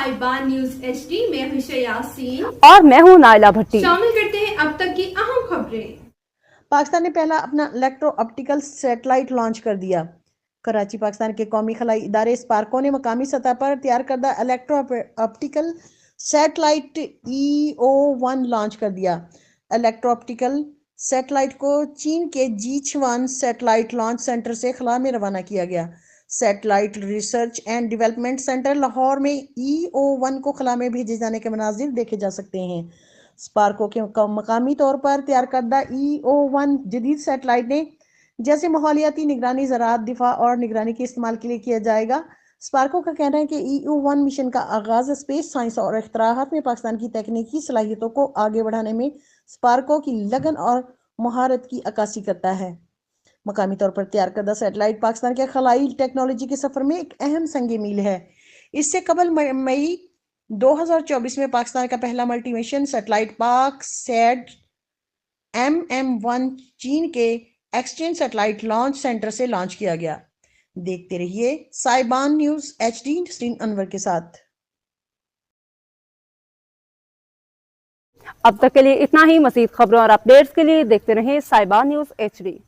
Saiban news HD में हूं यासीन और मैं हूं नाइला भट्टी। शामिल करते हैं अब तक की अहम खबरें। पाकिस्तान ने पहला अपना इलेक्ट्रो ऑप्टिकल सैटेलाइट लॉन्च कर दिया। कराची पाकिस्तान के कौमी खलाई इदारे स्पार्को ने मकामी सतह पर तैयार करदा electro optical satellite EO1 launch कर दिया। इलेक्ट्रो ऑप्टिकल सैटेलाइट को चीन के जीचुआन सैटेलाइट लॉन्च सेंटर से खला में रवाना किया गया। Satellite research and development centre Lahore में EO1 को खला में भेजे जाने के मनाजिर देखे जा सकते हैं। स्पार्को के मकामी तौर पर तैयार करदा EO1 जदीद सैटेलाइट ने जैसे माहौलियाती निगरानी, ज़राअत, दिफा और निगरानी के इस्तेमाल के लिए किया जाएगा। स्पार्को का कहना है कि EO1 मिशन का आगाज स्पेस साइंस और इख्तराआत में पाकिस्तान की तकनीकी सलाहियतों को आगे बढ़ाने में स्पार्को की लगन और महारत की अक्कासी करता है। मकामी तौर पर तैयार करदा सैटेलाइट पाकिस्तान के खलाई टेक्नोलॉजी के सफर में एक अहम संग मील है। इससे कबल मई 2024 में पाकिस्तान का पहला मल्टी मिशन सैटेलाइट पाक सैट MM1 चीन के एक्सचेंज सैटेलाइट लॉन्च सेंटर से लॉन्च किया गया। देखते रहिए साइबान न्यूज HD नसरीन अनवर के साथ। अब तक के लिए इतना ही। मज़ीद खबरों और अपडेट्स के लिए देखते रहें साइबान न्यूज HD।